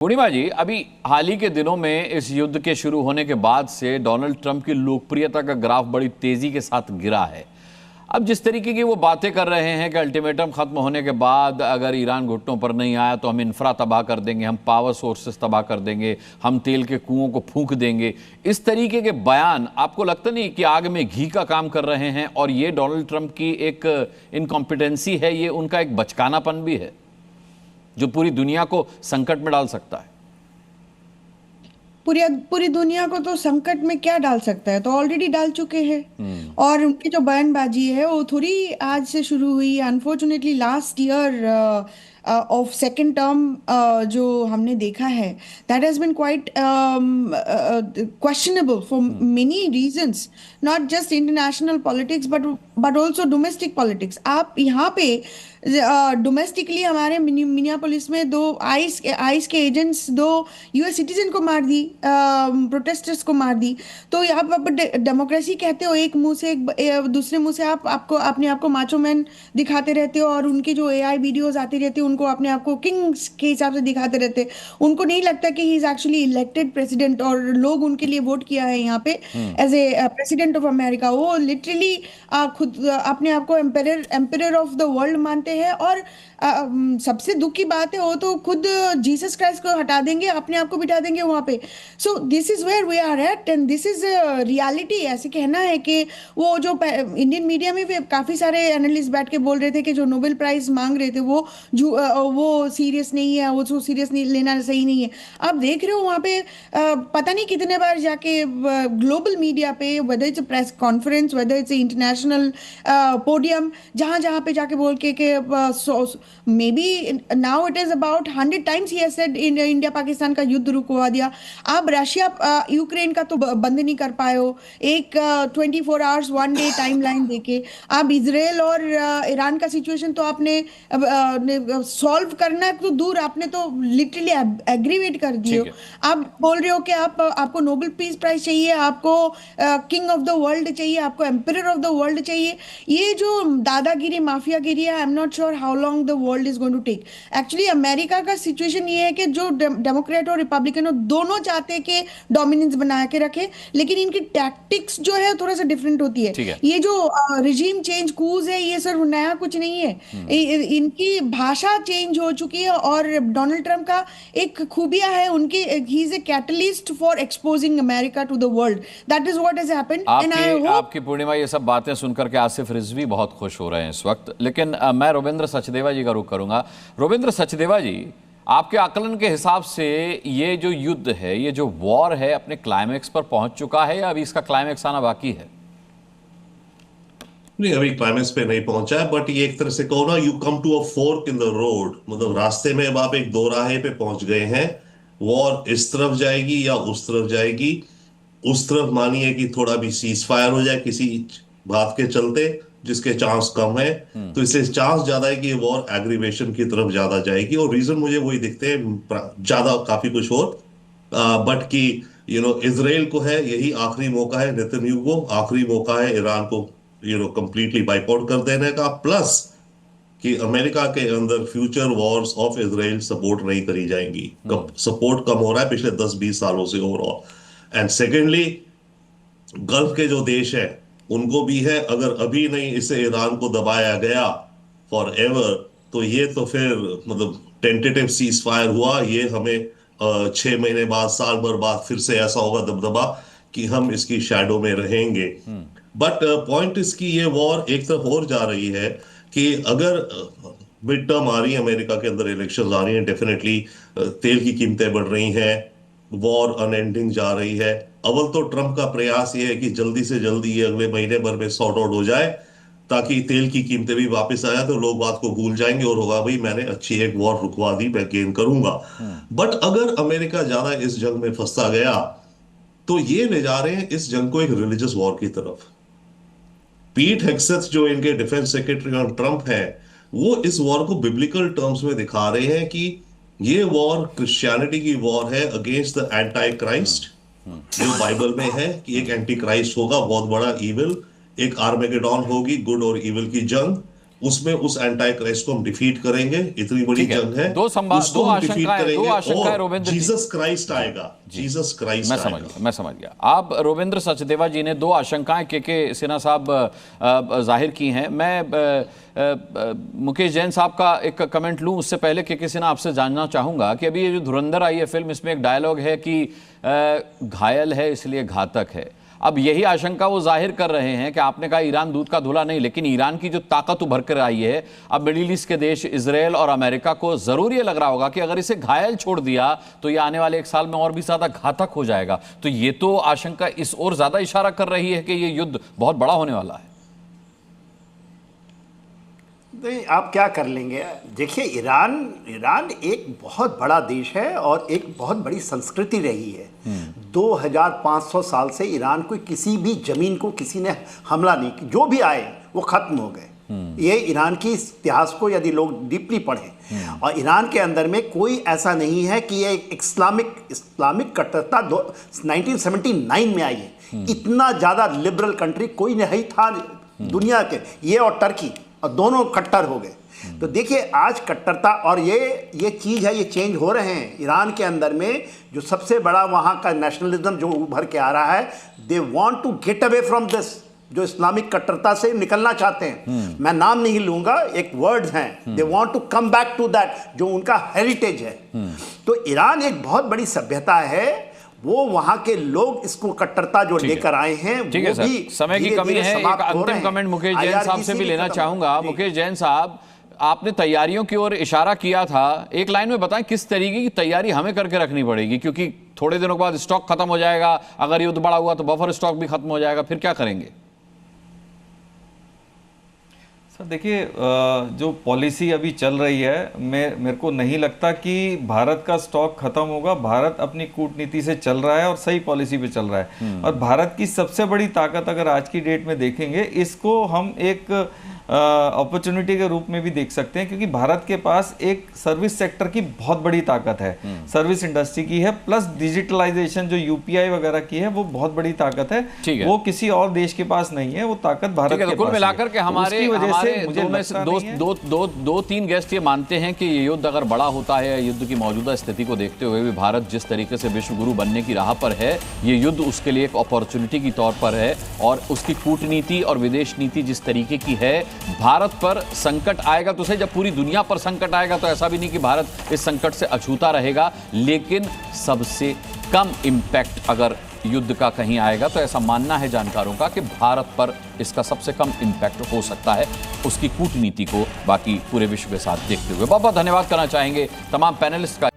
पूर्णिमा जी, अभी हाल ही के दिनों में इस युद्ध के शुरू होने के बाद से डोनाल्ड ट्रंप की लोकप्रियता का ग्राफ बड़ी तेजी के साथ गिरा है। अब जिस तरीके की वो बातें कर रहे हैं कि अल्टीमेटम खत्म होने के बाद अगर ईरान घुटनों पर नहीं आया तो हम इंफ्रा तबाह कर देंगे, हम पावर सोर्सेस तबाह कर देंगे, हम तेल के कुओं को फूंक देंगे, इस तरीके के बयान आपको लगता नहीं कि आग में घी का काम कर रहे हैं? और ये डोनाल्ड ट्रंप की एक इनकॉम्पिटेंसी है, ये उनका एक बचकानापन भी है जो पूरी दुनिया को संकट में डाल सकता है। पूरी दुनिया को तो संकट में क्या डाल सकता है, तो ऑलरेडी डाल चुके हैं। और उनकी जो बयानबाजी है वो थोड़ी आज से शुरू हुई। Unfortunately last year of second term जो हमने देखा है, that has been quite questionable for many reasons, not just international politics but also domestic politics। आप यहाँ पे डोमेस्टिकली हमारे मिनियापोलिस में दो आइस के एजेंट्स, दो यूएस सिटीजन को मार दी, प्रोटेस्टर्स को मार दी। तो आप डेमोक्रेसी कहते हो, एक मुंह से दूसरे मुंह से आप आपको अपने आप को माचो मैन दिखाते रहते हो, और उनकी जो एआई वीडियोस आती रहती है उनको अपने आप को किंग्स के हिसाब से दिखाते रहते हैं। उनको नहीं लगता कि he is actually elected president, और लोग उनके लिए वोट किया है यहाँ पे as a president of America. वो लिटरली खुद अपने आप को एम्परर ऑफ द वर्ल्ड मानते हैं। और सबसे दुख की बात है, वो तो खुद जीसस क्राइस्ट को हटा देंगे, अपने आप को बिठा देंगे वहां पे। So this is where we are at and this is reality. ऐसे कहना है कि वो जो इंडियन मीडिया में भी काफी सारे एनालिस्ट बैठ के बोल रहे थे कि जो नोबेल प्राइज मांग रहे थे वो सीरियस नहीं है, वो जो सीरियस नहीं लेना सही नहीं है। आप देख रहे हो वहां पे पता नहीं कितने बार जाके ग्लोबल मीडिया पे, whether it's press conference, whether it's international podium, जहां जहां पे जाके बोल के may be now it is about 100 times he has said India Pakistan का युद्ध रुकवा दिया। आप रशिया यूक्रेन का तो बंद नहीं कर पाए हो, एक 24 आवर्स 1 डे टाइमलाइन देके। आप इजराइल और ईरान का सिचुएशन तो आपने सॉल्व करना तो दूर, आपने तो लिटरली एग्रीवेट कर दिए हो। आप बोल रहे हो कि आपको नोबेल पीस प्राइज चाहिए, आपको किंग ऑफ द वर्ल्ड चाहिए, आपको एम्परर ऑफ द वर्ल्ड चाहिए। ये जो दादागिरी, माफियागिरी है, I am not sure how long the world is going to take. Actually America का सिचुएशन ये है कि जो डेमोक्रेट और रिपब्लिकन हो दोनों चाहते हैं कि डोमिनेंस बना के रखे, लेकिन इनकी टैक्टिक्स जो है थोड़ा सा डिफरेंट होती है। ये जो रिजीम चेंज कूज है, ये सिर्फ नया कुछ नहीं है, इनकी भाषा चेंज हो चुकी है। और डोनाल्ड ट्रंप का एक खूबिया है, उनकी he is a catalyst for exposing America to the world. That is what has happened and I hope. आपकी पूर्णिमा ये सब बातें सुनकर के आसिफ रिजवी बहुत खुश हो रहे हैं इस वक्त, लेकिन मैं रोवेंद्र सचदेवा जी का रुख करूंगा। रोवेंद्र सचदेवा जी, आपके आकलन के हिसाब से ये जो युद्ध है, ये जो वॉर है, अपने क्लाइमेक्स पर पहुंच चुका है या अभी इसका क्लाइमेक्स आना बाकी है? नहीं, अभी क्लाइमेक्स पे नहीं पहुंचा है, बट ये एक तरह से कहो ना, you come to a fork in the road, मतलब रास्ते में अब आप एक दोराहे पे पहुंच गए हैं। वॉर इस तरफ जाएगी या उस तरफ जाएगी। उस तरफ मानिए कि थोड़ा भी सीज फायर हो जाए किसी बात के चलते, जिसके चांस कम है, तो इससे चांस ज्यादा है कि ये वॉर एग्रीवेशन की तरफ ज्यादा जाएगी। और रीजन मुझे वही दिखते हैं, ज्यादा काफी कुछ और, बट कि इजराइल को है यही आखिरी मौका है, नेतन्याहू को आखिरी मौका है ईरान को कंप्लीटली बाइकआउट कर देने का। प्लस कि अमेरिका के अंदर future Wars of Israel support नहीं करी जाएंगी। सपोर्ट कम हो रहा है पिछले 10-20 सालों से ओवरऑल। एंड सेकेंडली, गल्फ के जो देश है उनको भी है, अगर अभी नहीं इसे ईरान को दबाया गया फॉर एवर, तो ये तो फिर मतलब टेंटेटिव सीज फायर हुआ, ये हमें 6 महीने बाद, साल भर बाद फिर से ऐसा होगा दबदबा कि हम इसकी शैडो में रहेंगे। बट पॉइंट इसकी, ये वॉर एक तरफ और जा रही है कि अगर मिड टर्म आ रही है, अमेरिका के अंदर इलेक्शंस आ रही हैं, डेफिनेटली तेल की कीमतें बढ़ रही हैं, वॉर अनएंडिंग जा रही है। अव्वल तो ट्रंप का प्रयास ये है कि जल्दी से जल्दी ये अगले महीने भर में सॉर्ट आउट हो जाए, ताकि तेल की कीमतें भी वापस आ जाए, तो लोग बात को भूल जाएंगे और होगा भाई मैंने अच्छी एक वॉर रुकवा दी, मैं गेन करूंगा। बट अगर अमेरिका ज्यादा इस जंग में फंसता गया, तो ये ले जा रहे हैं इस जंग को एक रिलीजियस वॉर की तरफ। पीट हेग्सेथ जो इनके डिफेंस सेक्रेटरी ऑन ट्रंप है, वो इस वॉर को बिब्लिकल टर्म्स में दिखा रहे हैं कि ये वॉर क्रिश्चियनिटी की वॉर है अगेंस्ट द एंटी क्राइस्ट। जो बाइबल में है कि एक एंटी क्राइस्ट होगा, बहुत बड़ा इविल, एक आर्मेगेडॉन होगी, गुड और इविल की जंग। उसमें उस एंटाई क्राइस्ट को हम डिफीट करेंगे। इतनी बड़ी ठीक है, जंग है, दो उसको हम डिफीट आशंकाएं करेंगे और रोवेंद्र जी। जीसस क्राइस्ट आएगा, जीसस क्राइस्ट आएगा। मैं समझ गया। आप रोवेंद्र सचदेवा जी ने दो आशंकाएं के सिन्हा साहब जाहिर की हैं। मैं मुकेश जैन साहब का एक कमेंट लूं उससे पहले के सिन्हा आपसे जानना चाहूंगा कि अभी ये जो धुरंधर आई है फिल्म, इसमें एक डायलॉग है कि घायल है इसलिए घातक है। अब यही आशंका वो जाहिर कर रहे हैं कि आपने कहा ईरान दूध का धुला नहीं, लेकिन ईरान की जो ताकत उभर कर आई है, अब मिडिल ईस्ट के देश इजराइल और अमेरिका को जरूर ये लग रहा होगा कि अगर इसे घायल छोड़ दिया तो ये आने वाले एक साल में और भी ज्यादा घातक हो जाएगा। तो ये तो आशंका इस ओर ज्यादा इशारा कर रही है कि ये युद्ध बहुत बड़ा होने वाला है। नहीं, आप क्या कर लेंगे? देखिए, ईरान एक बहुत बड़ा देश है और एक बहुत बड़ी संस्कृति रही है। 2500 साल से ईरान को किसी भी जमीन को किसी ने हमला नहीं किया, जो भी आए वो खत्म हो गए। ये ईरान की इतिहास को यदि लोग डीपली पढ़ें, और ईरान के अंदर में कोई ऐसा नहीं है कि ये इस्लामिक कट्टरता 1979 में आई है। इतना ज़्यादा लिबरल कंट्री कोई नहीं था दुनिया के, ये और टर्की, और दोनों कट्टर हो गए। तो देखिए, आज कट्टरता और ये चीज़ है, ये चेंज हो रहे हैं ईरान के अंदर में। जो सबसे बड़ा वहाँ का नेशनलिज्म जो उभर के आ रहा है, they want to get away from this, जो इस्लामिक कट्टरता से निकलना चाहते हैं। मैं नाम नहीं लूंगा, एक वर्ड्स हैं, they want to come back to that, जो उनका हेरिटेज है। तो ईरान एक बहुत बड़ी सभ्यता है, वो वहां के लोग इसको कट्टरता जो लेकर आए हैं, ठीक है सर, समय की कमी है। एक अंतिम कमेंट मुकेश जैन साहब से भी लेना चाहूंगा। मुकेश जैन साहब, आपने तैयारियों की ओर इशारा किया था, एक लाइन में बताएं किस तरीके की तैयारी हमें करके रखनी पड़ेगी, क्योंकि थोड़े दिनों के बाद स्टॉक खत्म हो जाएगा, अगर युद्ध बड़ा हुआ तो बफर स्टॉक भी खत्म हो जाएगा, फिर क्या करेंगे? देखिए, जो पॉलिसी अभी चल रही है, मेरे को नहीं लगता कि भारत का स्टॉक खत्म होगा। भारत अपनी कूटनीति से चल रहा है और सही पॉलिसी पे चल रहा है। और भारत की सबसे बड़ी ताकत अगर आज की डेट में देखेंगे, इसको हम एक अपॉर्चुनिटी के रूप में भी देख सकते हैं, क्योंकि भारत के पास एक सर्विस सेक्टर की बहुत बड़ी ताकत है, सर्विस इंडस्ट्री की है, प्लस डिजिटलाइजेशन जो यूपीआई वगैरह की है, वो बहुत बड़ी ताकत है। वो किसी और देश के पास नहीं है, वो ताकत भारत के पास है। कुल मिलाकर के हमारे दो तीन गेस्ट ये मानते हैं कि ये युद्ध अगर बड़ा होता है, युद्ध की मौजूदा स्थिति को देखते हुए भी भारत जिस तरीके से विश्व गुरु बनने की राह पर है, ये युद्ध उसके लिए एक अपॉर्चुनिटी की तौर पर है। और उसकी कूटनीति और विदेश नीति जिस तरीके की है, भारत पर संकट आएगा तो सही, जब पूरी दुनिया पर संकट आएगा तो ऐसा भी नहीं कि भारत इस संकट से अछूता रहेगा, लेकिन सबसे कम इंपैक्ट अगर युद्ध का कहीं आएगा तो ऐसा मानना है जानकारों का कि भारत पर इसका सबसे कम इंपैक्ट हो सकता है, उसकी कूटनीति को बाकी पूरे विश्व के साथ देखते हुए। बहुत बहुत धन्यवाद करना चाहेंगे तमाम पैनलिस्ट का